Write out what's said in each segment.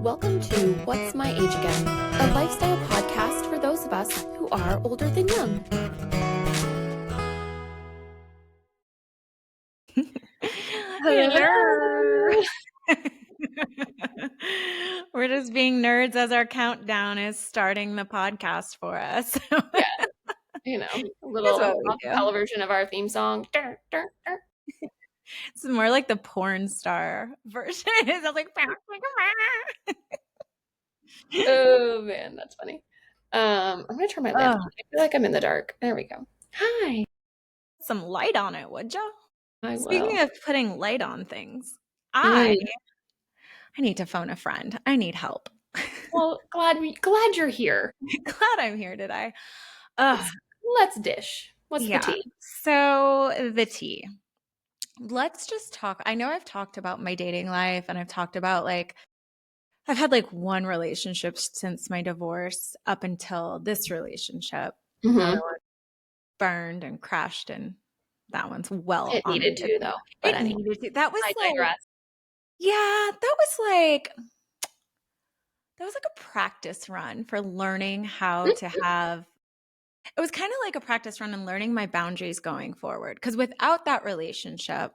Welcome to What's My Age Again, a lifestyle podcast for those of us who are older than young. Hello. We're just being nerds as our countdown is starting the podcast for us. Yeah, you know, a little That's what we do. acapella version of our theme song. It's more like the porn star version. It's like, Oh man, that's funny. I'm gonna turn my lamp on. I feel like I'm in the dark. There we go. Hi. Some light on it, would ya? I Speaking will. of putting light on things, I need to phone a friend. I need help. Well, glad you're here. Glad I'm here today. Let's dish. What's the tea? So the tea. Let's just talk. I know I've talked about my dating life and I've talked about I've had one relationship since my divorce up until this relationship. Mm-hmm. The other one burned and crashed, and that one's well It on needed to, though. But it needed to. That was I digress. that was a practice run for learning how to have. It was kind of like a practice run and learning my boundaries going forward. Because without that relationship,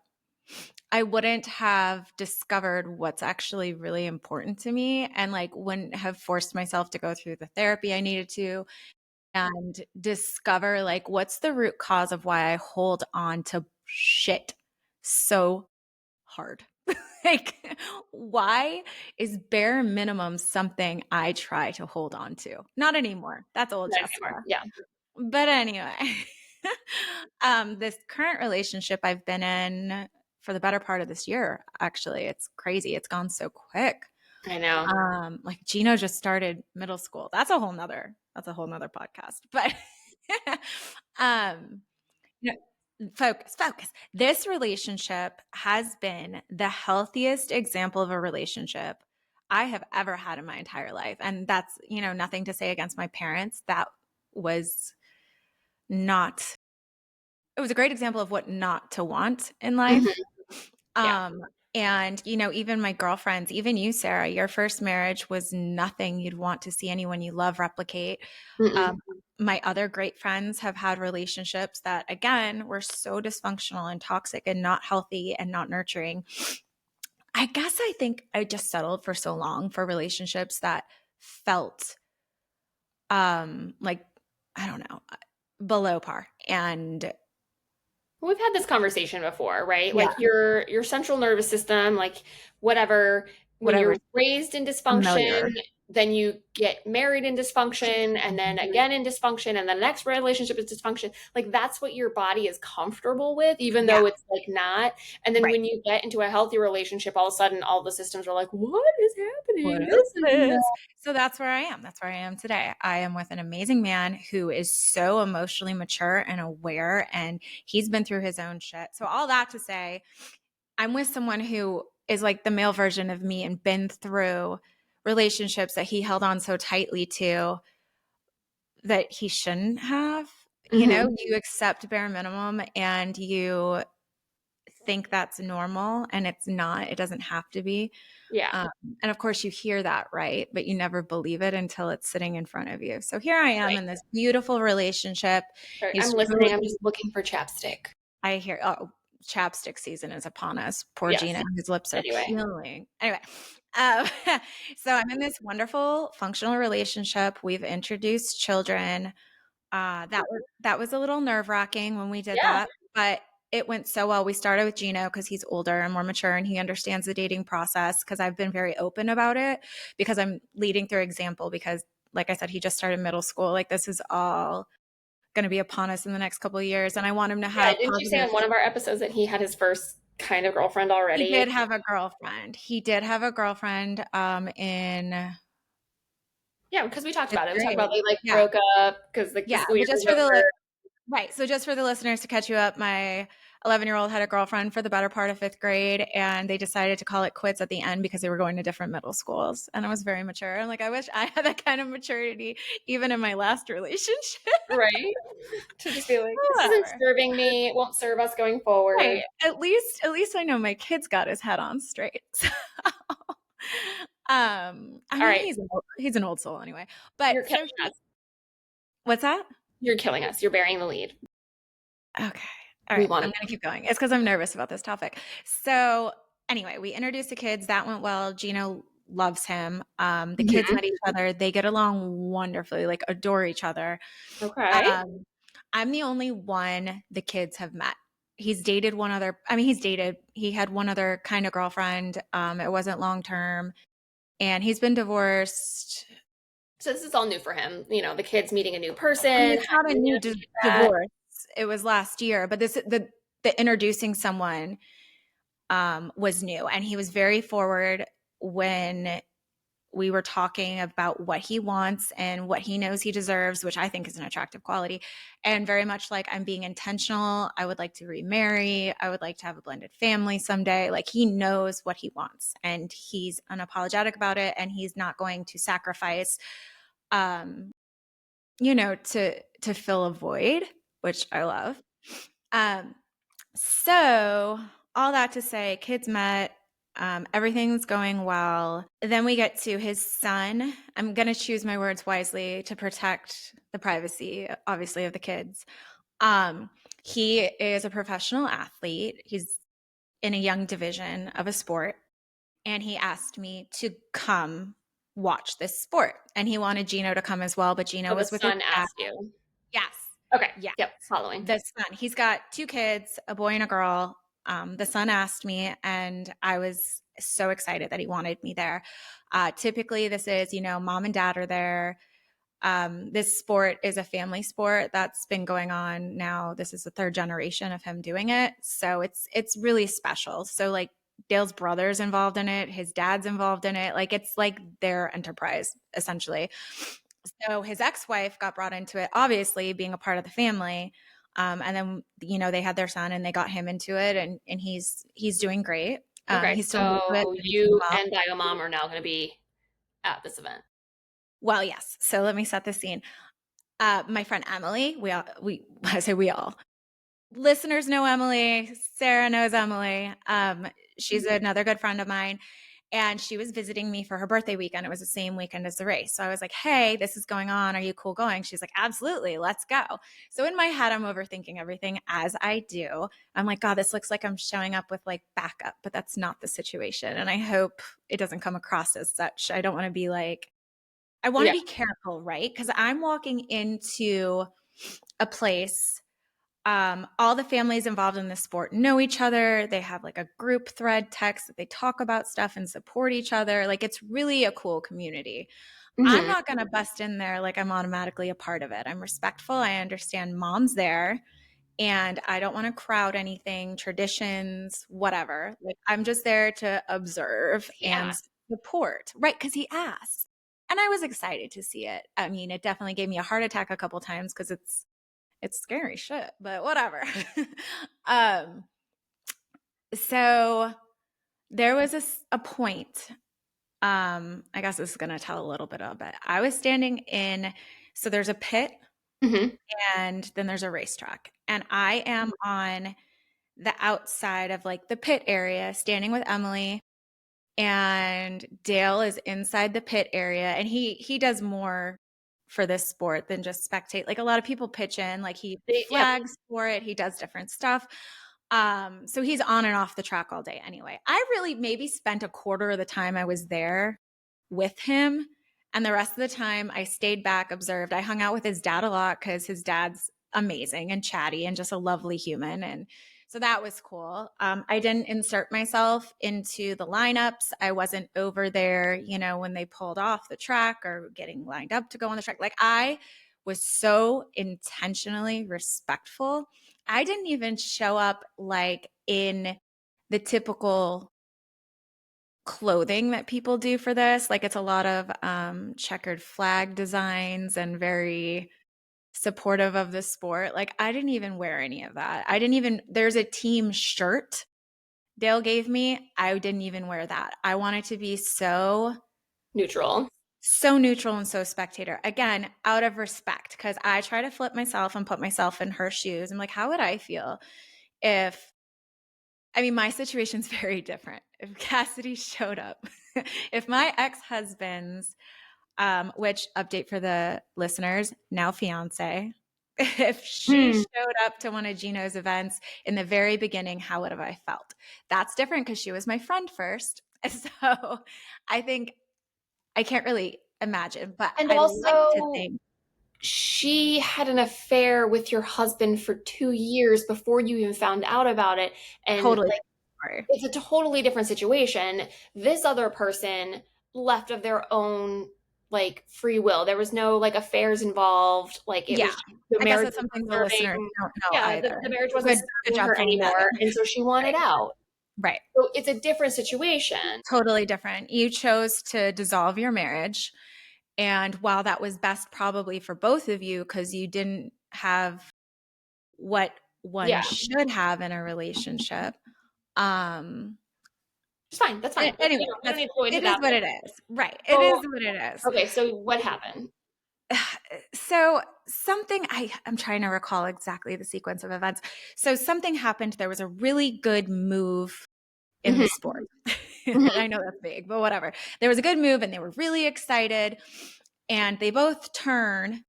I wouldn't have discovered what's actually really important to me and wouldn't have forced myself to go through the therapy I needed to and discover what's the root cause of why I hold on to shit so hard. Why is bare minimum something I try to hold on to? Not anymore. That's old Jessica. Yeah. But anyway, this current relationship I've been in for the better part of this year, actually, it's crazy. It's gone so quick. I know. Gino just started middle school. That's a whole nother podcast. But focus. This relationship has been the healthiest example of a relationship I have ever had in my entire life. And that's, nothing to say against my parents. That was not, it was a great example of what not to want in life. Yeah. And, even my girlfriends, even you, Sarah, your first marriage was nothing you'd want to see anyone you love replicate. My other great friends have had relationships that, again, were so dysfunctional and toxic and not healthy and not nurturing. I think I just settled for so long for relationships that felt I don't know, below par. And we've had this conversation before, right? Yeah. Your central nervous system, whatever, when you're raised in dysfunction, then you get married in dysfunction, and then again in dysfunction, and the next relationship is dysfunction. That's what your body is comfortable with, even though it's not. And then when you get into a healthy relationship, all of a sudden all the systems are like, what is happening? What is this? So that's where I am. That's where I am today. I am with an amazing man who is so emotionally mature and aware, and he's been through his own shit. So all that to say, I'm with someone who is like the male version of me and been through relationships that he held on so tightly to that he shouldn't have. You accept bare minimum and you think that's normal, and it's not. It doesn't have to be. Yeah. And of course you hear that, right? But you never believe it until it's sitting in front of you. So here I am in this beautiful relationship. I'm listening. I'm just looking for chapstick. I hear, chapstick season is upon us. Poor Gina, his lips are peeling. Anyway, so I'm in this wonderful functional relationship. We've introduced children. That was a little nerve-wracking when we did that, but it went so well. We started with Gino because he's older and more mature and he understands the dating process, because I've been very open about it, because I'm leading through example, because like I said, he just started middle school. This is all going to be upon us in the next couple of years. And I want him to have didn't you say on one of our episodes that he had his first kind of girlfriend already? He did have a girlfriend. Because we talked about it. We talked about they broke up because right. So just for the listeners, to catch you up, my 11-year-old had a girlfriend for the better part of 5th grade, and they decided to call it quits at the end because they were going to different middle schools. And I was very mature. I'm I wish I had that kind of maturity even in my last relationship. Right. To just be this isn't serving me. It won't serve us going forward. Right. At least I know my kid's got his head on straight. So, I All mean, right. he's an old soul anyway. But You're so killing us. what's that? You're killing us. You're burying the lead. Okay. All We right. want I'm to going to keep going. It's because I'm nervous about this topic. So, anyway, we introduced the kids. That went well. Gino loves him. The kids know. met each other. They get along wonderfully, like adore each other. Okay. Um, I'm the only one the kids have met. He's dated one other, I mean, he had one other kind of girlfriend. It wasn't long term. And he's been divorced. So this is all new for him. The kids meeting a new I mean, person. it's How not do a you new navigate that? divorce. It was last year, but the introducing someone was new, and he was very forward when we were talking about what he wants and what he knows he deserves, which I think is an attractive quality. And very much like, I'm being intentional. I would like to remarry. I would like to have a blended family someday. Like, he knows what he wants and he's unapologetic about it. And he's not going to sacrifice, um, to fill a void, which I love. Um, so all that to say, kids met. Everything's going well. Then we get to his son. I'm going to choose my words wisely to protect the privacy, obviously, of the kids. Um, he is a professional athlete. He's in a young division of a sport. And he asked me to come watch this sport. And he wanted Gino to come as well, but Gino So the was with his son dad. asked you. Yes. Okay. Yeah. Yep. Following. The son, he's got two kids, a boy and a girl. The son asked me, and I was so excited that he wanted me there. Typically, this is, mom and dad are there. This sport is a family sport that's been going on now. This is the third generation of him doing it. So it's really special. So like Dale's brother's involved in it, his dad's involved in it. Like it's like their enterprise, essentially. So his ex-wife got brought into it, obviously being a part of the family. And then, they had their son and they got him into it and he's doing great. Okay. He's still new to it. So So he's him you up. and Bio Mom are now going to be at this event. Well, yes. So let me set the scene. My friend Emily, I say we all, listeners know Emily. Sarah knows Emily. She's another good friend of mine. And she was visiting me for her birthday weekend. It was the same weekend as the race. So I was like, hey, this is going on. Are you cool going? She's like, absolutely. Let's go. So in my head, I'm overthinking everything as I do. I'm like, God, this looks like I'm showing up with like backup, but that's not the situation. And I hope it doesn't come across as such. I don't want to be like, I want to Yeah. be careful, right? Because I'm walking into a place. All the families involved in this sport know each other. They have like a group thread text that they talk about stuff and support each other. Like it's really a cool community. I'm Hmm. not going to bust in there like I'm automatically a part of it. I'm respectful. I understand mom's there and I don't want to crowd anything, traditions, whatever. Like I'm just there to observe Yeah. and support, right? Because he asked. And I was excited to see it. I mean, it definitely gave me a heart attack a couple times because it's scary shit, but whatever. um, so there was a point. I guess this is going to tell a little bit of it. I was standing in, so there's a pit Hmm. and then there's a racetrack, and I am on the outside of like the pit area, standing with Emily, and Dale is inside the pit area, and he does more for this sport than just spectate. Like a lot of people pitch in, like he Yep. flags for it, he does different stuff. So he's on and off the track all day anyway. I really maybe spent a quarter of the time I was there with him. And the rest of the time I stayed back, observed. I hung out with his dad a lot because his dad's amazing and chatty and just a lovely human. And so that was cool. I didn't insert myself into the lineups. I wasn't over there, when they pulled off the track or getting lined up to go on the track. Like I was so intentionally respectful. I didn't even show up like in the typical clothing that people do for this. Like it's a lot of checkered flag designs and very supportive of the sport. Like I didn't even wear any of that. There's a team shirt Dale gave me. I didn't even wear that. I wanted to be Neutral. so neutral and so spectator. Again, out of respect, because I try to flip myself and put myself in her shoes. I'm like, how would I feel if, I mean, my situation's very different. if Cassidy showed up, if my ex-husband's, which update for the listeners, now fiance, if she Hmm. showed up to one of Gino's events in the very beginning, how would have I felt? That's different because she was my friend first. So I think I can't really imagine, but And I like to also, think she had an affair with your husband for 2 years before you even found out about it. And totally like, different. it's a totally different situation. This other person left of their own like free will. There was no like affairs involved. Like it Yeah. was the I guess marriage that's wasn't something the listeners serving. don't know Yeah, either. the marriage wasn't Good serving job her pulling that anymore, in. and so she wanted Right. out. Right. So it's a different situation. Totally different. You chose to dissolve your marriage. And while that was best probably for both of you because you didn't have what one Yeah, should have in a relationship, um, it's fine. That's fine. anyway, We don't need to go into it is that. what it is. Right. It is So what it is. okay, so what happened? So something I'm trying to recall exactly the sequence of events. So something happened. There was a really good move in the Mhm, sport. mhm. I know that's big, but whatever. There was a good move and they were really excited and they both turn.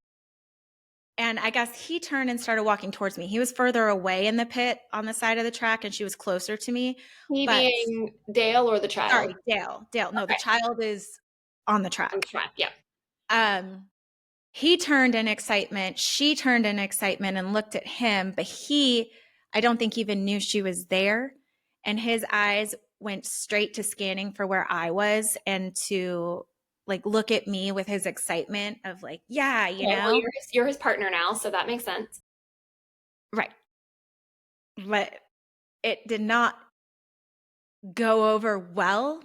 And I guess he turned and started walking towards me. He was further away in the pit on the side of the track and she was closer to me. He But being Dale or the child? sorry, Dale. Dale. No, the Okay, child is on the on track. track. Yeah. Um, he turned in excitement. She turned in excitement and looked at him, but I don't think even knew she was there. And his eyes went straight to scanning for where I was and to like look at me with his excitement of like, yeah, you Okay, well, know? you're his partner now, so that makes sense. Right. But it did not go over well.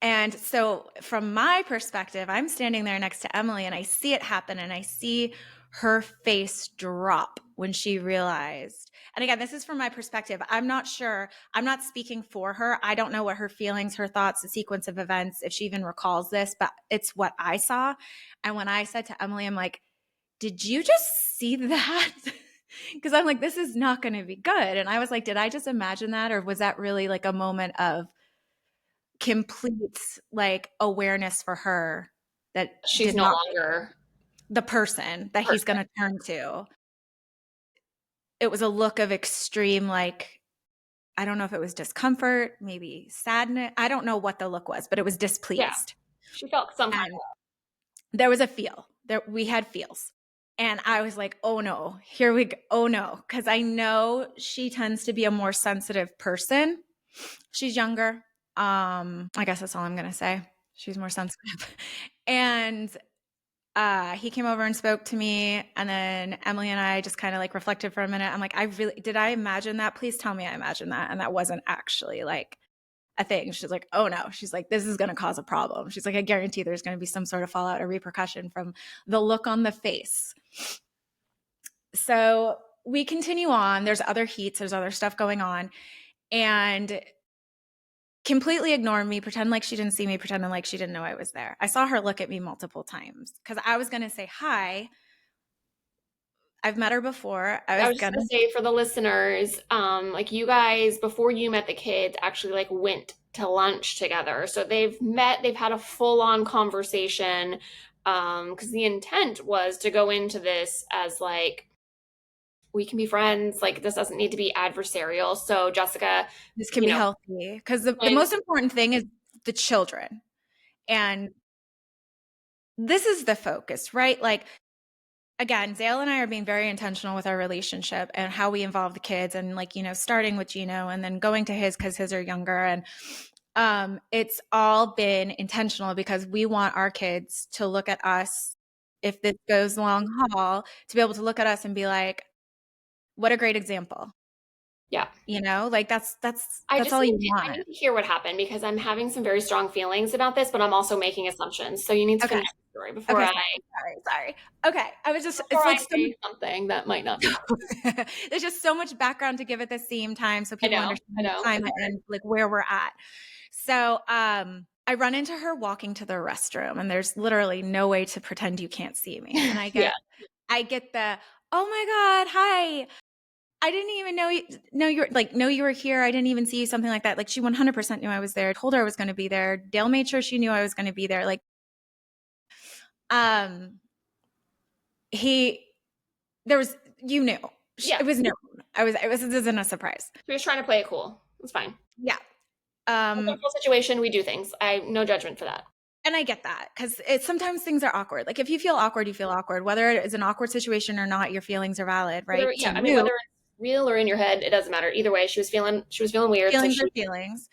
And so, from my perspective, I'm standing there next to Emily and I see it happen and I see her face drop when she realized. And again, this is from my perspective. I'm not sure. I'm not speaking for her. I don't know what her feelings, her thoughts, the sequence of events, if she even recalls this, but it's what I saw. And when I said to Emily, I'm like, did you just see that? Because I'm like, this is not going to be good. And I was like, did I just imagine that? Or was that really like a moment of complete like awareness for her that She's did no not longer the person that he's going person. to turn to? It was a look of extreme, like, I don't know if it was discomfort, maybe sadness. I don't know what the look was, but it was Yeah, displeased. she felt some kind And there was a feel there. We had feels. And I was like, oh no, here we go. Oh no. Cause I know she tends to be a more sensitive person. She's younger. I guess that's all I'm going to say. She's more sensitive. And he came over and spoke to me. And then Emily and I just kind of like reflected for a minute. I'm like, did I imagine that? Please tell me I imagined that. And that wasn't actually like a thing. She's like, oh no. She's like, this is going to cause a problem. She's like, I guarantee there's going to be some sort of fallout or repercussion from the look on the face. So we continue on. There's other heats, there's other stuff going on. And completely ignored me, pretend like she didn't see me, pretending like she didn't know I was there. I saw her look at me multiple times because I was going to say hi. I've met her before. I I was was just going gonna to, say for the listeners, like you guys before you met the kids actually like went to lunch together. So they've met, they've had a full-on conversation. Because the intent was to go into this as like we can be friends, like this doesn't need to be adversarial. So Jessica, this can you be know, healthy because the went most important thing is the children. And this is the focus, right? Like, again, Zale and I are being very intentional with our relationship and how we involve the kids and like, starting with Gino and then going to his because his are younger. And it's all been intentional because we want our kids to look at us if this goes long haul to be able to look at us and be like, what a great example. yeah. Like I that's just all you I want. need to hear what happened because I'm having some very strong feelings about this, but I'm also making assumptions. So you need to Okay. finish the story Okay. Sorry. Okay. before It's I like so say something that might not be true. there's just so much background to give at the same time so people I understand the know, it's climate hard. and like where we're at. So I run into her walking to the restroom and there's literally no way to pretend you can't see me. And Yeah. I get the, oh my God, hi. I didn't even know you were like, know you were here. I didn't even see you, something like that. Like she 100% knew I was there. I told her I was going to be there. Dale made sure she knew I was going to be there. Like, um, he, there was, you knew. Yeah. It was known. This isn't a surprise. She was trying to play it cool. It's fine. Yeah. It's a situation. We do things. No judgment for that. And I get that because sometimes things are awkward. Like if you feel awkward, you feel awkward. Whether it is an awkward situation or not, your feelings are valid, right? To Yeah, I mean, you, whether it's real or in your head, it doesn't matter. Either way, she was feeling weird, so feelings are she, feelings.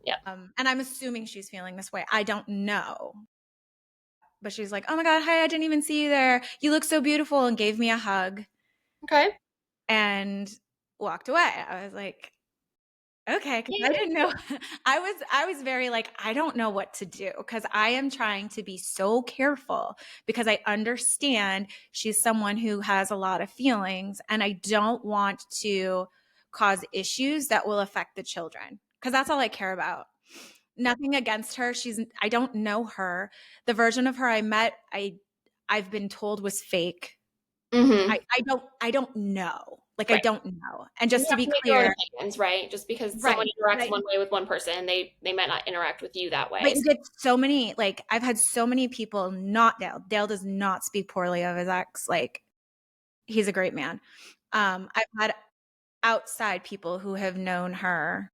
yeah. And I'm assuming she's feeling this way. I don't know. But she's like, oh my God, hi, I didn't even see you there. You look so beautiful, and gave me a hug Okay. and walked away. I was like, okay, because I Yeah. didn't know. I was very like, I don't know what to do because I am trying to be so careful because I understand she's someone who has a lot of feelings and I don't want to cause issues that will affect the children because that's all I care about. Nothing against her. I don't know her. The version of her I met, I've been told was fake. Mm-hmm. I don't know. Like I Right. don't know. And You just to have be to make your own clear, opinions, right? Just because someone right, interacts right. one way with one person, they might not interact with you that But way. you get so many, like, I've had so many people, not Dale. Dale does not speak poorly of his ex. Like, he's a great man. I've had outside people who have known her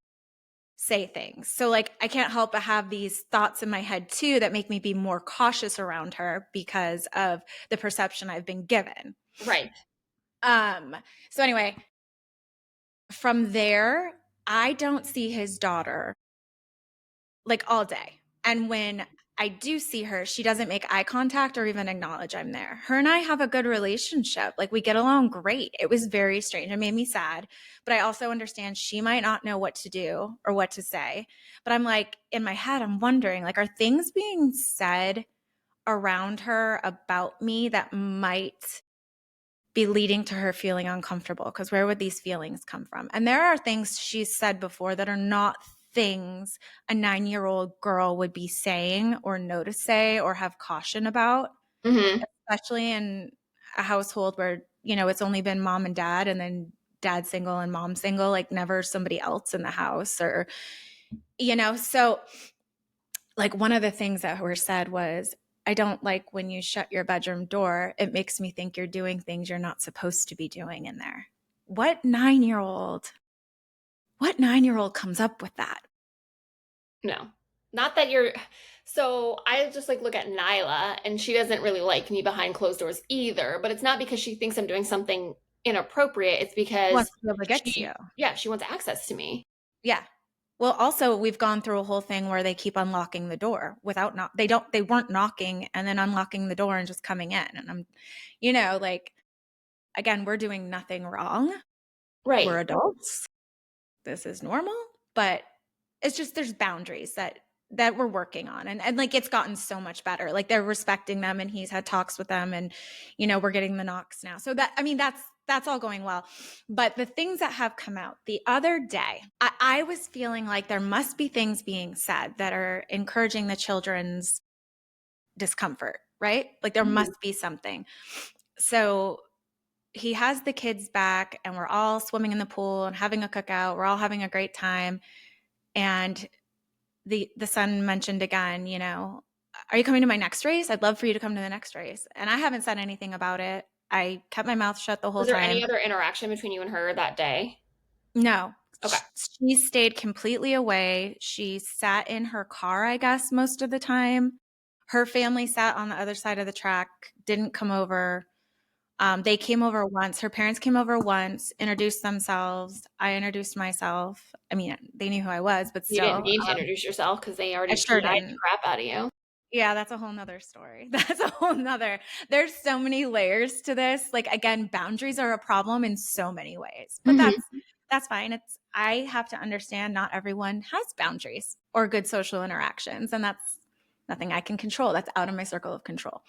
say things. So, like, I can't help but have these thoughts in my head too that make me be more cautious around her because of the perception I've been given. Right. Um, so anyway, from there, I don't see his daughter like all day. And when I do see her, she doesn't make eye contact or even acknowledge I'm there. Her and I have a good relationship. Like we get along great. It was very strange. It made me sad. But I also understand she might not know what to do or what to say. But I'm like, in my head, I'm wondering, like, are things being said around her about me that might be leading to her feeling uncomfortable? Because where would these feelings come from? And there are things she's said before that are not things a 9-year-old girl would be saying or know to say or have caution about, Mm-hmm. especially in a household where, it's only been mom and dad and then dad single and mom single, like never somebody else in the house or, so like one of the things that were said was, I don't like when you shut your bedroom door. It makes me think you're doing things you're not supposed to be doing in there. What 9-year-old? What 9-year-old comes up with that? No. Not that you're so I just like look at Nyla and she doesn't really like me behind closed doors either, but it's not because she thinks I'm doing something inappropriate. It's because Wants to be able to get to you. she wants access to me. Yeah. Well, also we've gone through a whole thing where they keep unlocking the door without they weren't knocking and then unlocking the door and just coming in. And I'm, like again, we're doing nothing wrong. We're Right. adults. This is normal, but it's just there's boundaries that we're working on and like it's gotten so much better. Like they're respecting them and he's had talks with them and we're getting the knocks now. So that I mean that's all going well. But the things that have come out the other day, I was feeling like there must be things being said that are encouraging the children's discomfort, right? Like there Mhm. must be something. So he has the kids back and we're all swimming in the pool and having a cookout. We're all having a great time. And the son mentioned again, are you coming to my next race? I'd love for you to come to the next race. And I haven't said anything about it. I kept my mouth shut the whole Was there any time. other interaction between you and her that day? No, Okay. she stayed completely away. She sat in her car, I guess, most of the time. Her family sat on the other side of the track, didn't come over. They came over once. Her parents came over once, introduced themselves. I introduced myself. I mean, they knew who I was, but You didn't still, need to introduce yourself because they I already sure PI'd the didn't. crap out of you. Yeah, that's a whole nother story. That's a whole nother. There's so many layers to this. Like again, boundaries are a problem in so many ways. But Hmm. that's fine. I have to understand not everyone has boundaries or good social interactions, and that's nothing I can control. That's out of my circle of control.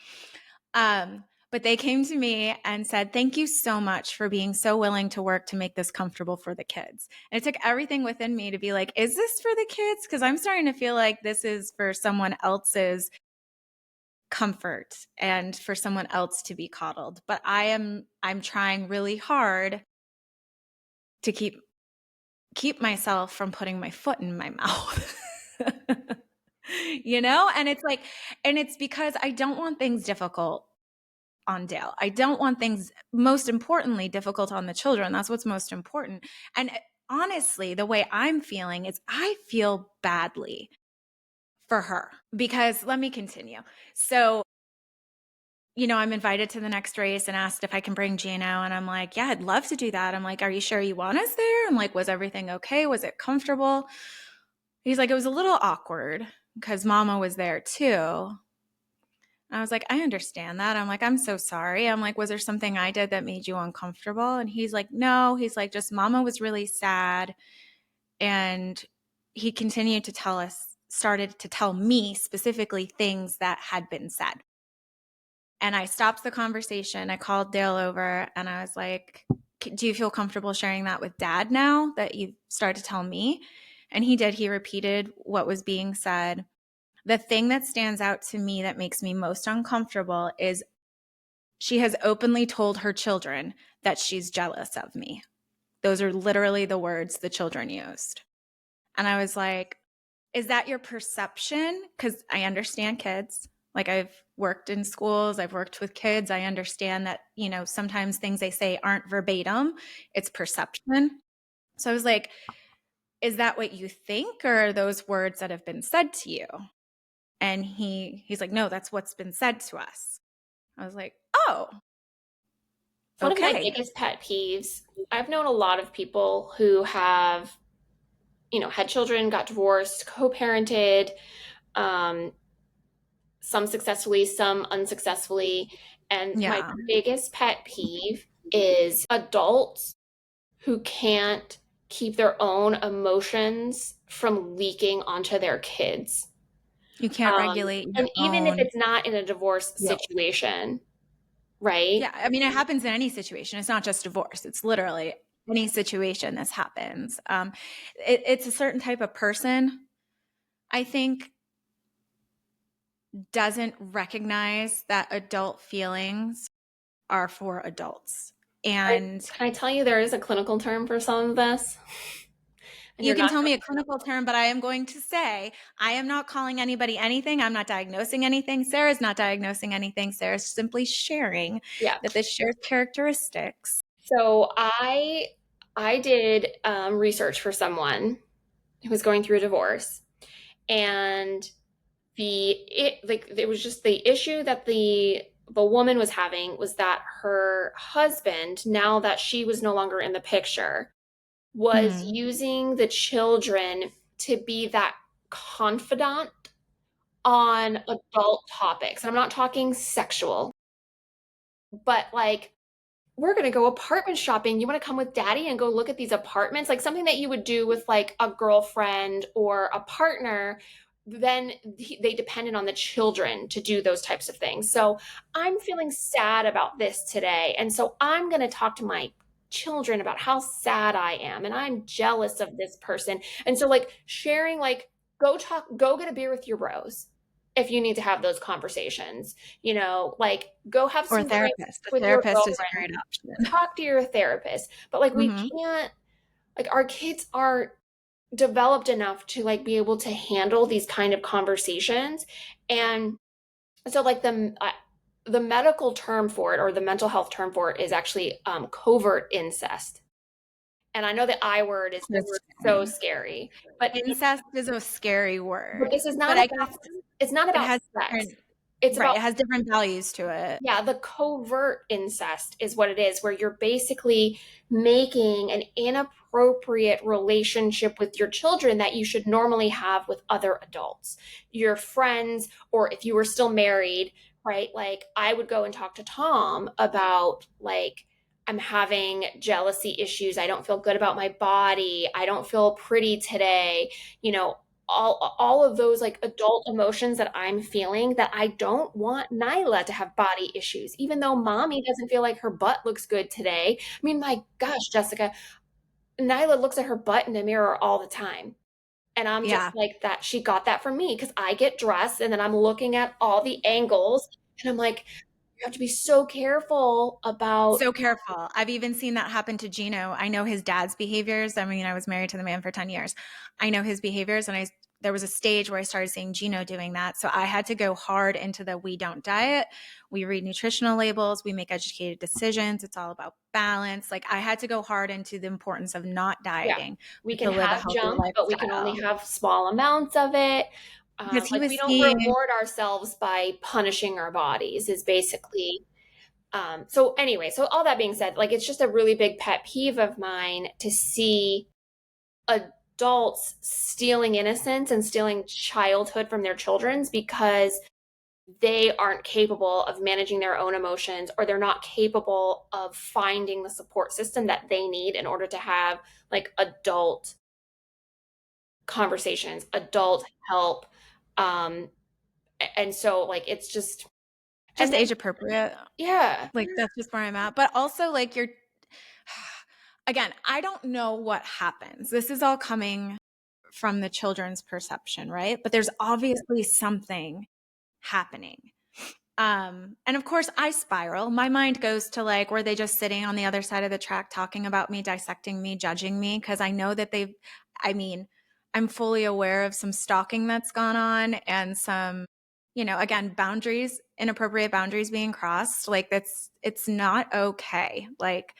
But they came to me and said, thank you so much for being so willing to work to make this comfortable for the kids. And it took everything within me to be like, is this for the kids? Because I'm starting to feel like this is for someone else's comfort and for someone else to be coddled. But I'm trying really hard to keep myself from putting my foot in my mouth. You know? And it's like, and it's because I don't want things difficult on Dale. I don't want things, most importantly, difficult on the children. That's what's most important. And honestly, the way I'm feeling is I feel badly for her because let me continue. So, I'm invited to the next race and asked if I can bring Gino. And I'm like, yeah, I'd love to do that. I'm like, are you sure you want us there? I'm like, was everything okay? Was it comfortable? He's like, it was a little awkward because mama was there too. I was like, I understand that. I'm like, I'm so sorry. I'm like, was there something I did that made you uncomfortable? And he's like, no. He's like, just mama was really sad. And he continued to started to tell me specifically things that had been said. And I stopped the conversation. I called Dale over and I was like, do you feel comfortable sharing that with dad now that you started to tell me? And he did. He repeated what was being said. The thing that stands out to me that makes me most uncomfortable is she has openly told her children that she's jealous of me. Those are literally the words the children used. And I was like, is that your perception? Because I understand kids. Like I've worked in schools, I've worked with kids. I understand that, sometimes things they say aren't verbatim, it's perception. So I was like, is that what you think? Or are those words that have been said to you? And he's like, no, that's what's been said to us. I was like, oh, It's one of my okay. biggest pet peeves. I've known a lot of people who have, had children, got divorced, co-parented, um, some successfully, some unsuccessfully. And my Yeah. biggest pet peeve is adults who can't keep their own emotions from leaking onto their kids. You can't regulate your And even if own. it's not in a divorce Yep. situation, right? Yeah. I mean, it happens in any situation. It's not just divorce. It's literally any situation this happens. It's a certain type of person, I think, doesn't recognize that adult feelings are for adults. And Can I tell you there is a clinical term for some of this? And you you're can not tell me a clinical term, but I am going to say I am not calling anybody anything. I'm not diagnosing anything. Sarah's not diagnosing anything. Sarah's simply sharing yeah. that this shares characteristics. So I did research for someone who was going through a divorce, and it was just the issue that the woman was having was that her husband, now that she was no longer in the picture, was Hmm. using the children to be that confidant on adult topics. And I'm not talking sexual, but like, we're going to go apartment shopping. You want to come with daddy and go look at these apartments? Like something that you would do with like a girlfriend or a partner. Then they depended on the children to do those types of things. So I'm feeling sad about this today. And so I'm going to talk to my children about how sad I am and I'm jealous of this person. And so, like, sharing, like, go get a beer with your bros if you need to have those conversations, like go have Or a some drinks therapist. A with your therapist is a girlfriend, great option. talk to your therapist. But like we Hmm. can't, like our kids aren't developed enough to like be able to handle these kind of conversations. And so like the medical term for it, or the mental health term for it, is actually covert incest. And I know the I word is just so scary, but Incest is a scary but word, this is but not I guess about, it's not it about has sex. different, It's right, about, it has different values to it. yeah, the covert incest is what it is, where you're basically making an inappropriate relationship with your children that you should normally have with other adults, your friends, or if you were still married, right? Like I would go and talk to Tom about, like, I'm having jealousy issues. I don't feel good about my body. I don't feel pretty today. You know, all of those like adult emotions that I'm feeling, that I don't want Nyla to have body issues, even though mommy doesn't feel like her butt looks good today. I mean, my gosh, Jessica, Nyla looks at her butt in the mirror all the time. And I'm just Yeah. like, that she got that from me because I get dressed and then I'm looking at all the angles and I'm like, You have to be so careful about. So careful. I've even seen that happen to Gino. I know his dad's behaviors. I mean, I was married to the man for 10 years. I know his behaviors, and there was a stage where I started seeing Gino doing that. So I had to go hard into the we don't diet. We read nutritional labels, we make educated decisions. It's all about balance. Like I had to go hard into the importance of not Yeah, dieting, we but can to live a have healthy junk, but we can only lifestyle. have small amounts of it. Because he Like was we don't seeing reward ourselves by punishing our bodies is basically. So anyway, so all that being said, like it's just a really big pet peeve of mine to see adults stealing innocence and stealing childhood from their children's because they aren't capable of managing their own emotions, or they're not capable of finding the support system that they need in order to have like adult conversations, adult help. Um, and so like it's just, and just then age appropriate. yeah. Like that's just where I'm at. But also like you're again, I don't know what happens. This is all coming from the children's perception, right? But there's obviously something happening. And of course I spiral. My mind goes to like, were they just sitting on the other side of the track talking about me, dissecting me, judging me? Because I know that I mean, I'm fully aware of some stalking that's gone on and some, again, boundaries, inappropriate boundaries being crossed. Like it's not okay. Like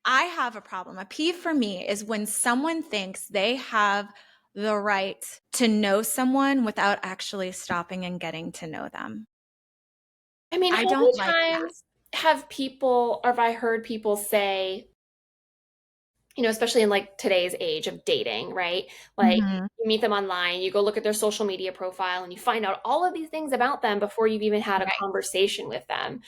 I have a problem. A peeve for me is when someone thinks they have the right to know someone without actually stopping and getting to know them. I mean, I how many don't like that. times have people, or have I heard people say, especially in like today's age of dating, right? Like Mhm. you meet them online, you go look at their social media profile, and you find out all of these things about them before you've even had a Right. conversation with them.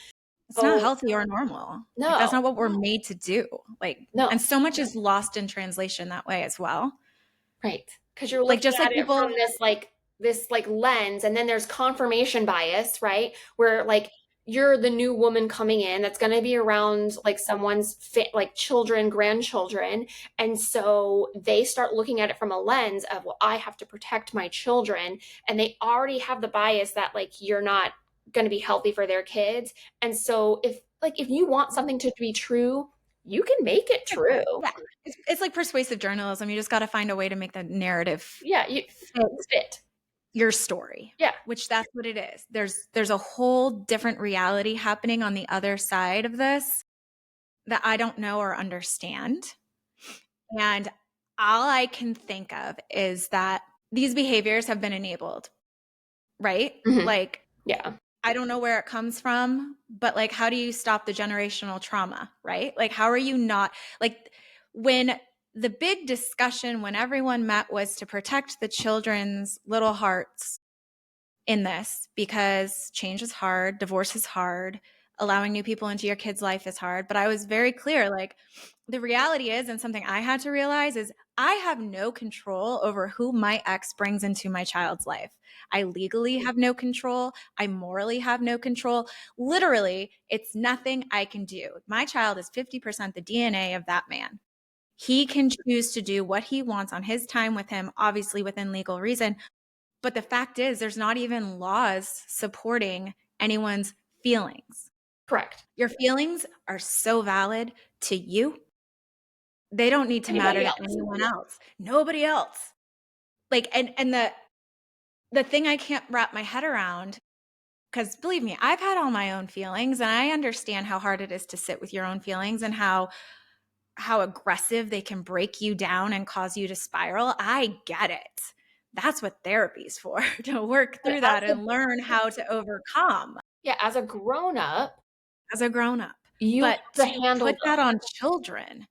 It's not Oh, healthy or normal. Like that's no, not what we're made to do. Like, no. and so much is lost in translation that way as well. Right. Because you're Like looking just like at it from people, this lens, and then there's confirmation bias, right? Where like you're the new woman coming in that's going to be around like someone's like children, grandchildren, and so they start looking at it from a lens of, well, I have to protect my children, and they already have the bias that like you're not going to be healthy for their kids. And so if you want something to be true, you can make it true. yeah, it's like persuasive journalism. You just got to find a way to make the narrative Yeah, you fit fit. your story, Yeah. which that's what it is. There's a whole different reality happening on the other side of this that I don't know or understand. And all I can think of is that these behaviors have been enabled, right? Mhm. Like Yeah. I don't know where it comes from, but like how do you stop the generational trauma, right? Like how are you not like when the big discussion when everyone met was to protect the children's little hearts in this because change is hard, divorce is hard, allowing new people into your kid's life is hard. But I was very clear like, the reality is, and something I had to realize is I have no control over who my ex brings into my child's life. I legally have no control. I morally have no control. Literally, it's nothing I can do. My child is 50% the DNA of that man. He can choose to do what he wants on his time with him, obviously within legal reason. But the fact is, there's not even laws supporting anyone's feelings. Correct. Your feelings are so valid to you. They don't need to matter Anybody to else? anyone else. Nobody else. Like and the thing I can't wrap my head around because believe me, I've had all my own feelings and I understand how hard it is to sit with your own feelings and how aggressive they can break you down and cause you to spiral. I get it. That's what therapy's for, to work But through that and learn how to overcome as a grown up, as a grown up. you But have to to handle put that them. on children,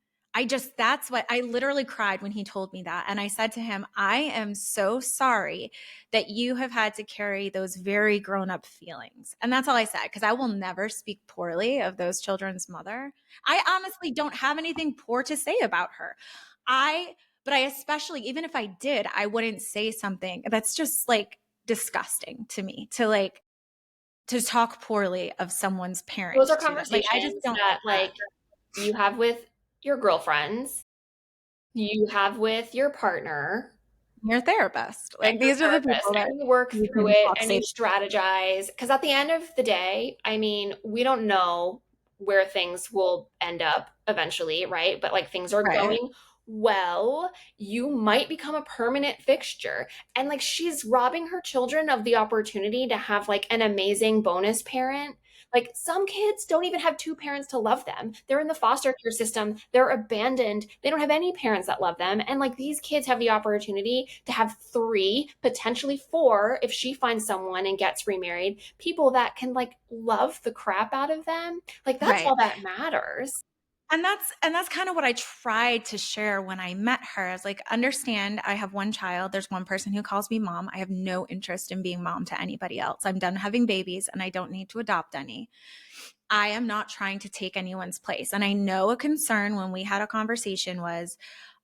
that's what I literally cried when he told me that. And I said to him, I am so sorry that you have had to carry those very grown up feelings. And that's all I said, because I will never speak poorly of those children's mother. I honestly don't have anything poor to say about her. But I especially, even if I did, I wouldn't say something that's just like disgusting to me to talk poorly of someone's parent Those are to them. Like I just conversations don't that like that. like you have with your girlfriends, you have with your partner. You're a therapist. And Like, you're these are a the therapist people that and you work you through can it talk and you safe. strategize. Because at the end of the day, I mean, we don't know where things will end up eventually, right? But like things are Right. going well, you might become a permanent fixture. And like she's robbing her children of the opportunity to have like an amazing bonus parent. Like some kids don't even have two parents to love them. They're in the foster care system. They're abandoned. They don't have any parents that love them. And like these kids have the opportunity to have three, potentially four, if she finds someone and gets remarried, people that can like love the crap out of them. Like that's Right. all that matters. And that's kind of what I tried to share when I met her. I was like, understand, I have one child. There's one person who calls me mom. I have no interest in being mom to anybody else. I'm done having babies and I don't need to adopt any. I am not trying to take anyone's place. And I know a concern when we had a conversation was,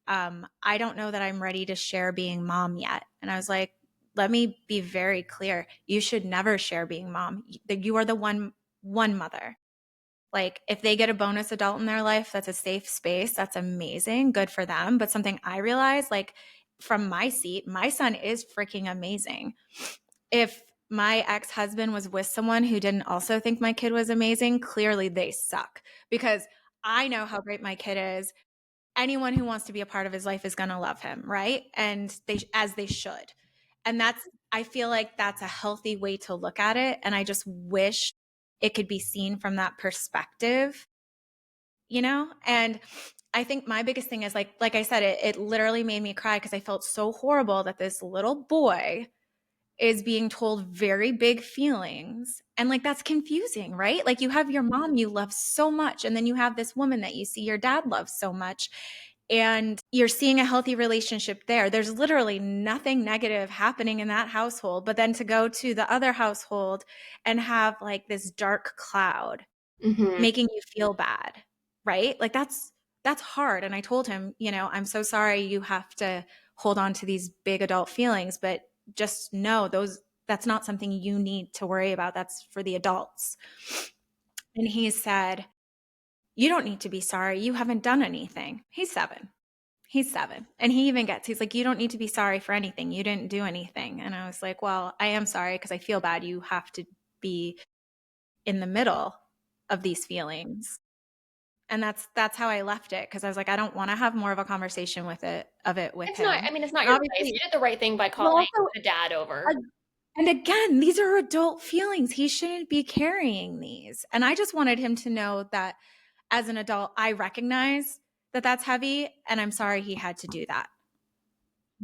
I don't know that I'm ready to share being mom yet. And I was like, let me be very clear. You should never share being mom. You are the one mother. Like, if they get a bonus adult in their life that's a safe space, that's amazing. Good for them. But something I realized, like, from my seat, my son is freaking amazing. If my ex husband was with someone who didn't also think my kid was amazing, clearly they suck, because I know how great my kid is. Anyone who wants to be a part of his life is going to love him, right? And as they should. And I feel like that's a healthy way to look at it. And I just wish it could be seen from that perspective, you know? And I think my biggest thing is like I said, it literally made me cry because I felt so horrible that this little boy is being told very big feelings. And like, that's confusing, right? Like, you have your mom you love so much, and then you have this woman that you see your dad loves so much. And you're seeing a healthy relationship there. There's literally nothing negative happening in that household. But then to go to the other household and have like this dark cloud Mm-hmm. making you feel bad, right? Like, that's hard. And I told him, I'm so sorry you have to hold on to these big adult feelings, but just know that's not something you need to worry about. That's for the adults. And he said, you don't need to be sorry. You haven't done anything. He's 7. He's 7. And he's like, you don't need to be sorry for anything. You didn't do anything. And I was like, well, I am sorry because I feel bad. You have to be in the middle of these feelings. And that's how I left it, because I was like, I don't want to have more of a conversation with It's not, him. I mean, it's not And your place. You obviously, did the right thing by well, calling also, the dad over. and again, these are adult feelings. He shouldn't be carrying these. And I just wanted him to know that as an adult, I recognize that that's heavy, and I'm sorry he had to do that.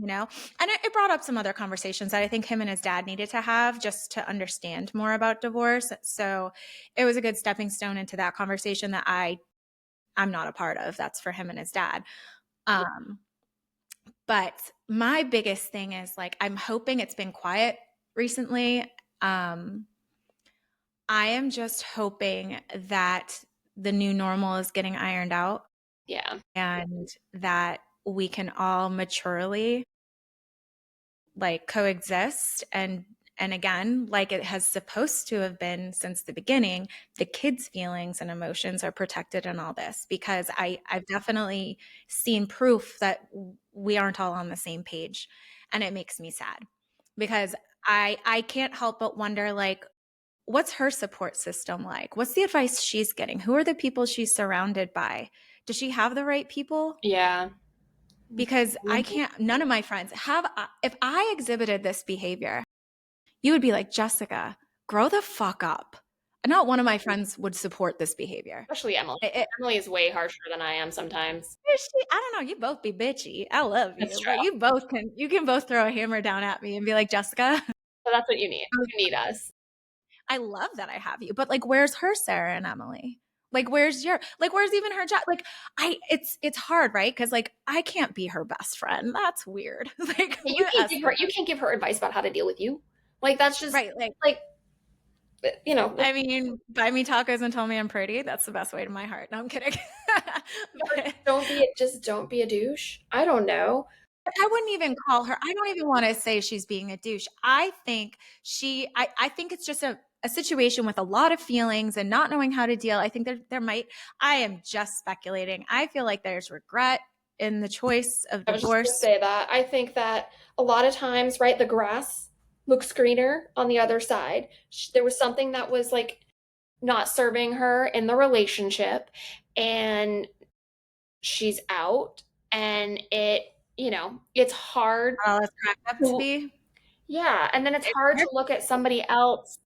And it brought up some other conversations that I think him and his dad needed to have just to understand more about divorce. So it was a good stepping stone into that conversation that I'm not a part of. That's for him and his dad. Um, but my biggest thing is, like, I'm hoping it's been quiet recently. I am just hoping that the new normal is getting ironed out, Yeah. and that we can all maturely like coexist, and again, like it has supposed to have been since the beginning, the kids' feelings and emotions are protected in all this, because I've definitely seen proof that we aren't all on the same page, and it makes me sad, because I can't help but wonder, like, what's her support system like? What's the advice she's getting? Who are the people she's surrounded by? Does she have the right people? Yeah. Because I Mhm. can't, none of my friends have, if I exhibited this behavior, you would be like, Jessica, grow the fuck up. And not one of my friends would support this behavior. Especially Emily. It, Emily is way harsher than I am sometimes. I don't know, you both be bitchy. I love That's you, true. but you can both throw a hammer down at me and be like, Jessica, So that's what you need. You need us. I love that I have you, but like, where's her Sarah and Emily? Like, where's even her job? Like, it's hard, right? Because like, I can't be her best friend. That's weird. Like, You we're can't give her, you Eskimos. can't give her advice about how to deal with you. Like that's just Right, like, like I mean, buy me tacos and tell me I'm pretty. That's the best way to my heart. No, I'm kidding. or But just don't be a douche. I don't know. I wouldn't even call her. I don't even want to say she's being a douche. I think I think it's just a situation with a lot of feelings and not knowing how to deal. I think there might, I am just speculating. I feel like there's regret in the choice of I was just going to divorce. say that. I think that a lot of times, right, the grass looks greener on the other side. There was something that was like not serving her in the relationship, and she's out, and it's hard All it's cracked up to to, be. yeah, and then it's It's hard hard. to look at somebody else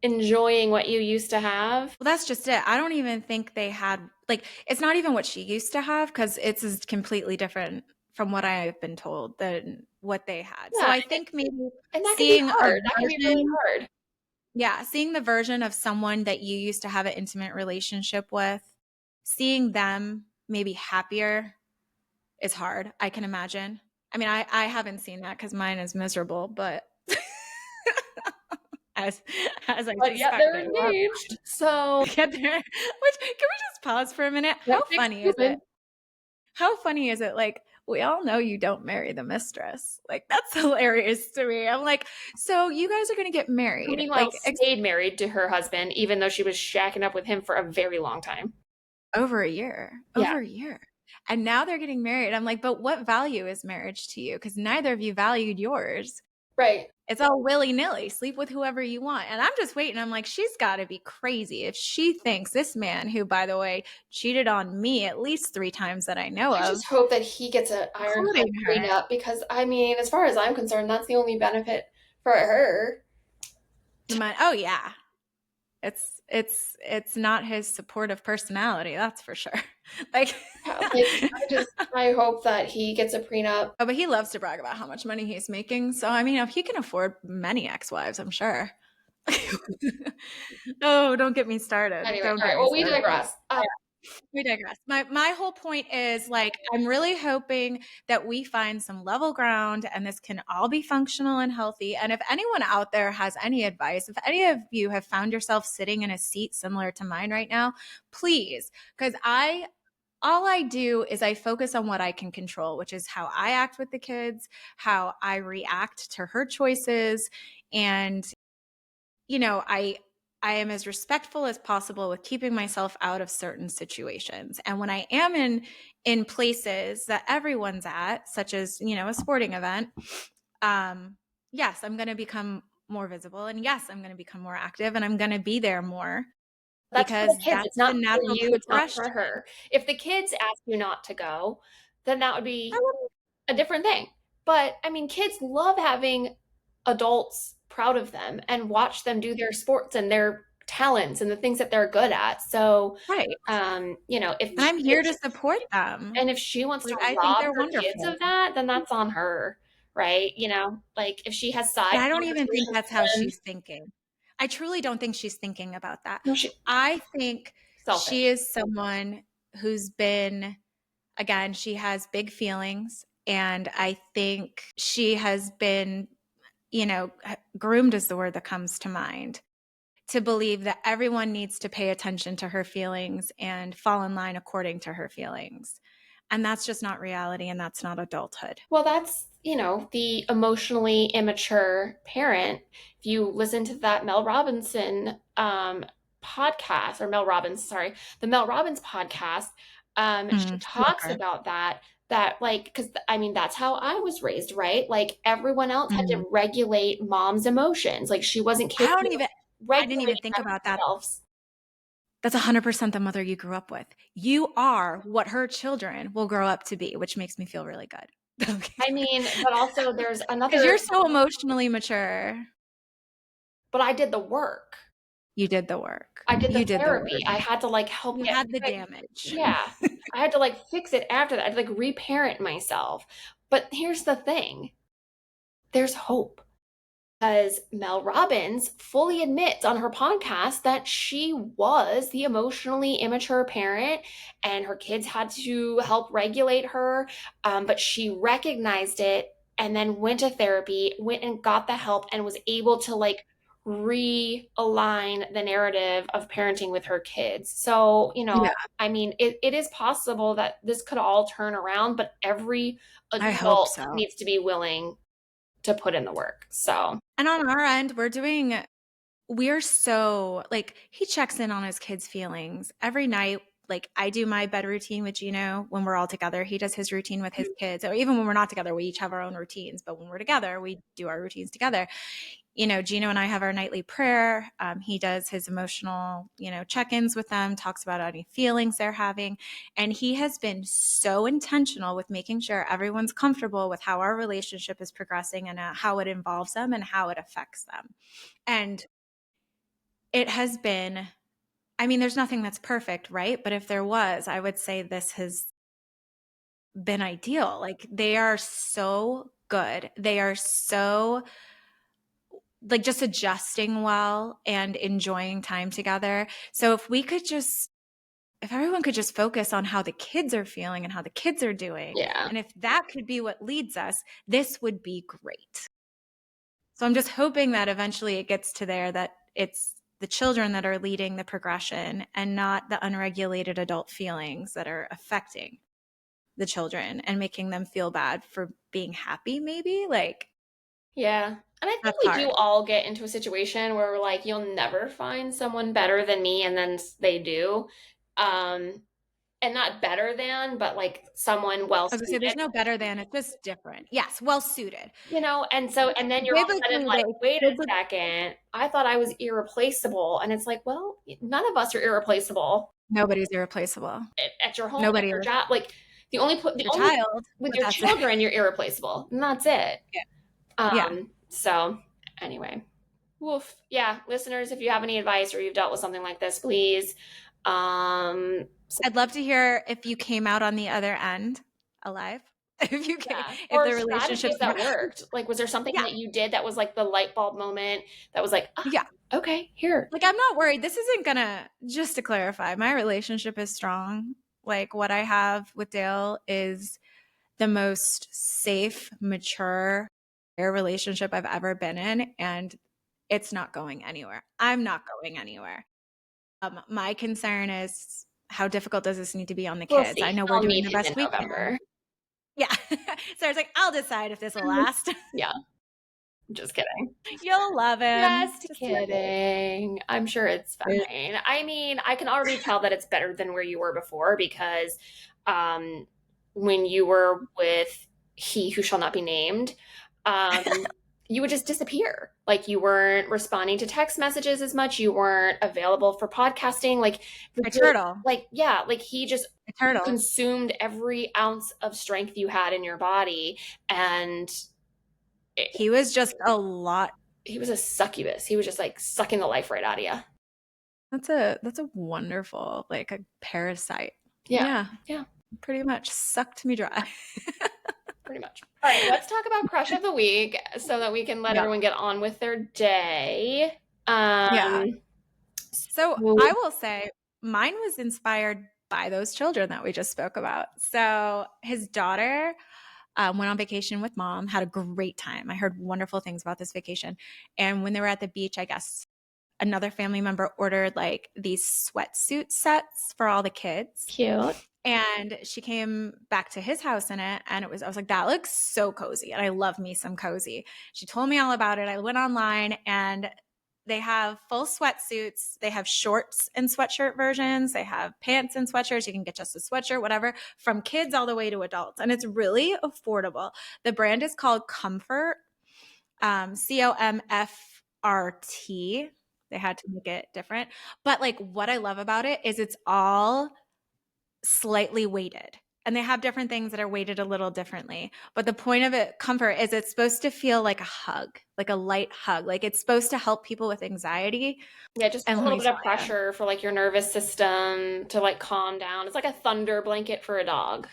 enjoying what you used to have. Well, that's just it. I don't even think they had, like, it's not even what she used to have because it's is completely different from what I have been told than what they had. So Yeah, I think maybe and that can be seeing a hard. That can be really version, hard. yeah, seeing the version of someone that you used to have an intimate relationship with, seeing them maybe happier is hard, I can imagine. I mean, I haven't seen that because mine is miserable, but as as I But yet suspect they're it will. engaged. So, Get there. Which can we just pause for a minute? How Netflix funny is it? moving. How funny is it? Like, we all know you don't marry the mistress. Like, that's hilarious to me. I'm like, so you guys are going to get Who married. meanwhile Like, stayed married to her husband, even though she was shacking up with him for a very long time. over a year, Yeah, over a year. And now they're getting married. I'm like, but what value is marriage to you? Because neither of you valued yours. right. It's all willy nilly. Sleep with whoever you want. And I'm just waiting. I'm like, she's got to be crazy if she thinks this man, who, by the way, cheated on me at least 3 times that I know I just of, hope that he gets an ironclad including her. prenup because, I mean, as far as I'm concerned, that's the only benefit for her. The man, oh yeah, it's not his supportive personality, that's for sure. Like, Yeah, like, I hope that he gets a prenup. oh, but he loves to brag about how much money he's making. So I mean, if he can afford many ex-wives, I'm sure. Oh, don't get me started. Anyway, Don't all get right. me Well, we started. digress. We digress. My whole point is, like, I'm really hoping that we find some level ground and this can all be functional and healthy. And if anyone out there has any advice, if any of you have found yourself sitting in a seat similar to mine right now, please, because all I do is I focus on what I can control, which is how I act with the kids, how I react to her choices, and I am as respectful as possible with keeping myself out of certain situations. And when I am in places that everyone's at, such as, a sporting event, yes, I'm going to become more visible, and yes, I'm going to become more active, and I'm going to be there more That's for the because kids. It's that's the not for natural you. It's not progression. for her. If the kids ask you not to go, then that would I be wouldn't- a different thing. But I mean, kids love having adults proud of them and watch them do their sports and their talents and the things that they're good at. So, Right. And I'm here to support them. if she wants to Like, I think rob they're her kids wonderful. of that, then that's on her, right? Like if she has side But I don't even think conversations that's how with them, she's thinking. I truly don't think she's thinking about that. no, she I think selfish. she is someone who's been, again, she has big feelings. And I think she has been, groomed is the word that comes to mind, to believe that everyone needs to pay attention to her feelings and fall in line according to her feelings. And that's just not reality, and that's not adulthood. Well, that's, the emotionally immature parent. If you listen to that Mel Robinson podcast, or Mel Robbins, sorry, the Mel Robbins podcast, she Love talks her. about that like, because I mean, that's how I was raised, right? Like everyone else had to Mm. regulate mom's emotions. Like she wasn't I don't capable of even, I didn't even regulating think them about that. herself. That's 100% the mother you grew up with. You are what her children will grow up to be, which makes me feel really good. I mean, but also there's Because another, you're so emotionally mature. but I did the work. You did the work. I did the You did the work. therapy. I had to like help You get had the like, damage. yeah. I had to like fix it after that. I had to like reparent myself. But here's the thing. There's hope. Because Mel Robbins fully admits on her podcast that she was the emotionally immature parent and her kids had to help regulate her. But she recognized it and then went to therapy, went and got the help, and was able to like realign the narrative of parenting with her kids. So, Yeah, I mean, it is possible that this could all turn around, but every I hope adult so. needs to be willing to put in the work. So, And on our end, we're so, like, he checks in on his kids' feelings every night. like I do my bed routine with Gino when we're all together. He does his routine with his kids. Or even when we're not together, we each have our own routines. But when we're together, we do our routines together. Gino and I have our nightly prayer. He does his emotional, check-ins with them, talks about any feelings they're having. And he has been so intentional with making sure everyone's comfortable with how our relationship is progressing and how it involves them and how it affects them. And it has been, I mean, there's nothing that's perfect, right? But if there was, I would say this has been ideal. Like they are so good. They are so like just adjusting well and enjoying time together. So if everyone could just focus on how the kids are feeling and how the kids are doing, Yeah. and if that could be what leads us, this would be great. So I'm just hoping that eventually it gets to there, that it's the children that are leading the progression and not the unregulated adult feelings that are affecting the children and making them feel bad for being happy, maybe. Like, Yeah. And I think that's we do hard. all get into a situation where we're like, you'll never find someone better than me, and then they do. Um, and not better than, but like someone well I was gonna say there's suited. no better than, it's just different. Yes, well suited. And then you're all of a sudden Biblically like, though, wait a second, I thought I was irreplaceable. And it's like, well, none of us are irreplaceable nobody's irreplaceable. at your home, at Nobody your is. job. Like the Your only child, with but your that's it. children, you're irreplaceable. And that's it. Yeah. Yeah. So anyway. Woof. Yeah, listeners, if you have any advice or you've dealt with something like this, please. I'd love to hear if you came out on the other end alive. Yeah. If Or the relationships, strategies that worked. Like, was there something yeah, that you did that was like the light bulb moment that was like, ah, yeah. okay, here. Like, I'm not worried. This isn't gonna, just to clarify, my relationship is strong. Like, what I have with Dale is the most safe, mature relationship I've ever been in. And it's not going anywhere. I'm not going anywhere. My concern is, how difficult does this need to be on the We'll kids? I see. know we're I'll doing meet the him best in we can. November. Yeah. So I was like, I'll decide if this will last. Yeah, just kidding. You'll love him. Just Just love kidding. I'm sure it's it. fine. I mean, I can already tell that it's better than where you were before because um, when you were with he who shall not be named, um, you would just disappear. Like you weren't responding to text messages as much. You weren't available for podcasting. A turtle. Yeah, like he just A turtle. consumed every ounce of strength you had in your body, and it, He was just a lot. he was a succubus. He was just like sucking the life right out of you. That's a wonderful, like a parasite. Yeah. Yeah, Yeah. pretty much sucked me dry. Pretty much. All right, let's talk about crush of the week so that we can let Yeah. everyone get on with their day. Yeah. Um, So I will say mine was inspired by those children that we just spoke about. So his daughter went on vacation with mom, had a great time. I heard wonderful things about this vacation. And when they were at the beach, I guess another family member ordered like these sweatsuit sets for all the kids. cute. And she came back to his house in it. And I was like, that looks so cozy. And I love me some cozy. She told me all about it. I went online and they have full sweatsuits. They have shorts and sweatshirt versions. They have pants and sweatshirts. You can get just a sweatshirt, whatever, from kids all the way to adults. And it's really affordable. The brand is called Comfort, COMFRT. They had to make it different. But like what I love about it is it's all slightly weighted. And they have different things that are weighted a little differently. But the point of it, comfort, is it's supposed to feel like a hug, like a light hug. Like it's supposed to help people with anxiety. Yeah, just And a let little me bit of tell you, pressure for like your nervous system to like calm down. It's like a thunder blanket for a dog.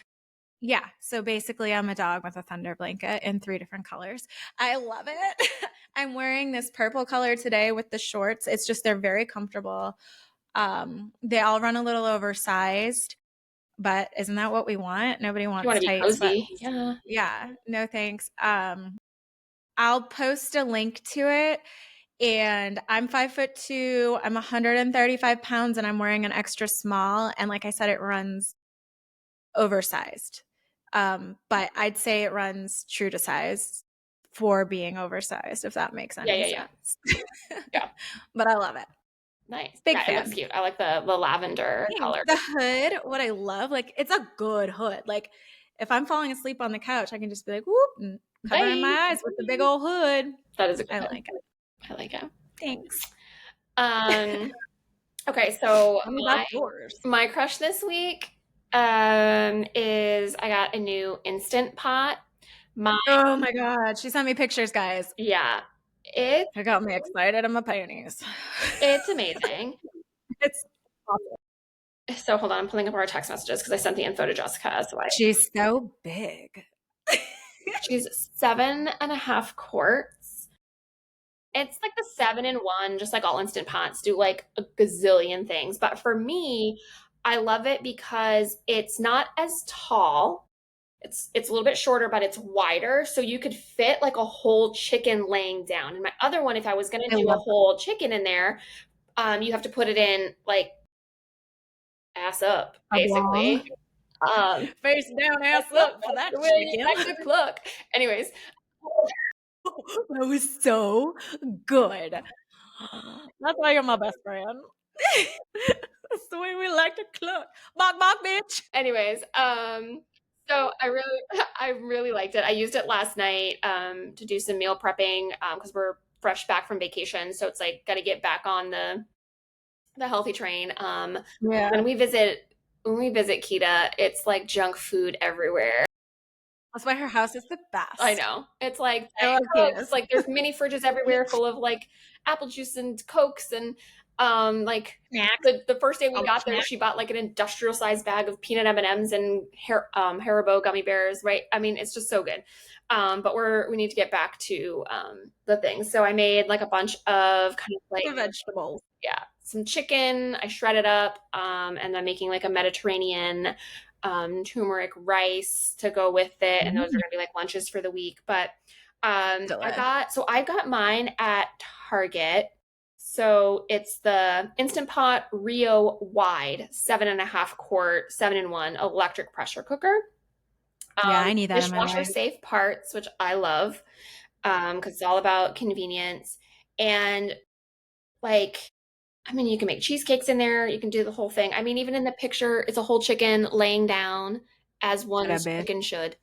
yeah. So basically, I'm a dog with a thunder blanket in 3 different colors. I love it. I'm wearing this purple color today with the shorts. It's just, they're very comfortable. They all run a little oversized, but isn't that what we want? Nobody You want wants to be tight sweats. cozy. Yeah. Yeah, no thanks. I'll post a link to it. And I'm 5'2". I'm 135 pounds, and I'm wearing an extra small. And like I said, it runs oversized. But I'd say it runs true to size for being oversized, if that makes Yeah, any yeah, yeah. sense. Yeah. But I love it. Nice. Big Yeah, it fan. looks cute. I like the lavender color. The hood, what I love, like, it's a good hood. Like, if I'm falling asleep on the couch, I can just be like, whoop, and covering my eyes with the big old hood. That is a good I hood. like it. I like it. Thanks. Okay, so Tell me about yours. my crush this week is I got a new Instant Pot. Oh my God. She sent me pictures, guys. Yeah. It got me excited in my panties. It's amazing. It's awesome. So hold on, I'm pulling up our text messages because I sent the info to Jessica. She's so big. She's 7.5 quarts. It's like the 7-in-1, just like all Instant Pots do like a gazillion things. But for me, I love it because it's not as tall. It's a little bit shorter, but it's wider. So you could fit like a whole chicken laying down. And my other one, if I was going to do a whole chicken in there, you have to put it in like ass up, basically. Face down, ass up for that chicken. Look. Anyways. That was so good. That's why you're my best friend. That's the way we like to cook. Bok bok, bitch. Anyways, so I really liked it. I used it last night to do some meal prepping because we're fresh back from vacation, so it's like got to get back on the healthy train. Yeah. When we visit Kita, it's like junk food everywhere. That's why her house is the best. I know. It's like Cokes, like there's mini fridges everywhere full of like apple juice and Cokes and like the first day we got there, she bought like an industrial sized bag of peanut M&Ms and Haribo gummy bears, right? I mean, it's just so good. But we need to get back to the things. So I made like a bunch of kind of like vegetables. Yeah, some chicken. I shredded up, and I'm making like a Mediterranean turmeric rice to go with it, and those are gonna be like lunches for the week. But I got mine at Target. So it's the Instant Pot Rio Wide 7.5 quart 7-in-1 electric pressure cooker. Yeah, I need that in my life. Dishwasher safe parts, which I love because it's all about convenience. And like, I mean, you can make cheesecakes in there. You can do the whole thing. I mean, even in the picture, it's a whole chicken laying down as one chicken should.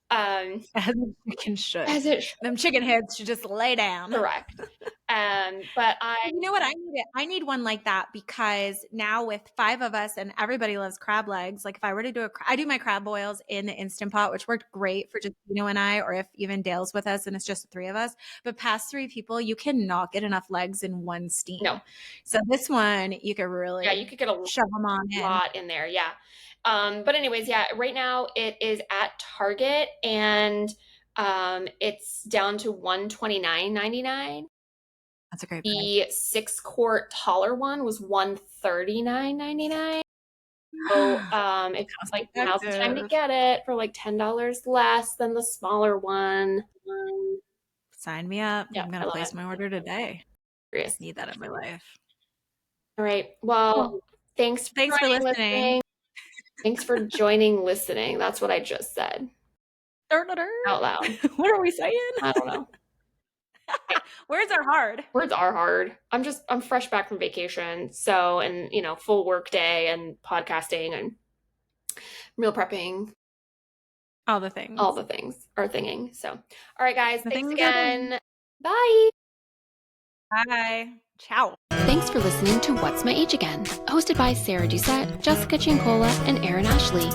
As a chicken should. As it should. Them chicken heads should just lay down. Correct. But you know what? I need one like that because now with 5 of us and everybody loves crab legs. Like if I were to I do my crab boils in the Instant Pot, which worked great for just and I, or if even Dale's with us and it's just the 3 of us. But past 3 people, you cannot get enough legs in one steam. No. So this one, you could really you could get shove them on a lot in there. Yeah. But anyways, yeah, right now it is at Target and it's down to $129.99. That's a great price. The 6 quart taller one was $139.99. So it was like now's the time to get it for like $10 less than the smaller one. Sign me up. Yeah, I'm gonna place my order today. Curious. Need that in my life. All right. Well, thanks for listening. Thanks for joining listening. That's what I just said. Out loud. What are we saying? I don't know. Words are hard. Words are hard. I'm fresh back from vacation. So, and full work day and podcasting and meal prepping. All the things are thinging. So, all right, guys. Thanks again. Bye. Bye. Ciao. Thanks for listening to What's My Age Again, hosted by Sarah Doucette, Jessica Ciancola, and Erin Ashley.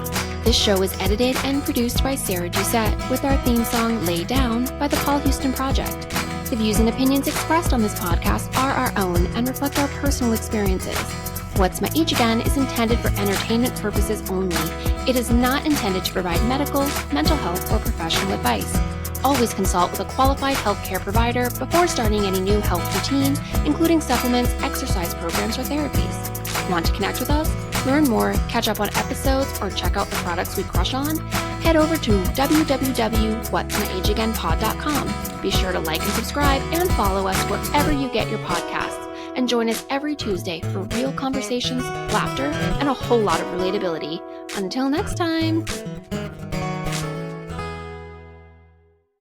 This show is edited and produced by Sarah Doucette, with our theme song Lay Down by the Paul Houston Project. The views and opinions expressed on this podcast are our own and reflect our personal experiences. What's My Age Again is intended for entertainment purposes only. It is not intended to provide medical, mental health, or professional advice. Always consult with a qualified healthcare provider before starting any new health routine, including supplements, exercise programs, or therapies. Want to connect with us? Learn more, catch up on episodes, or check out the products we crush on? Head over to www.whatsmyageagainpod.com. Be sure to like and subscribe and follow us wherever you get your podcasts. And join us every Tuesday for real conversations, laughter, and a whole lot of relatability. Until next time.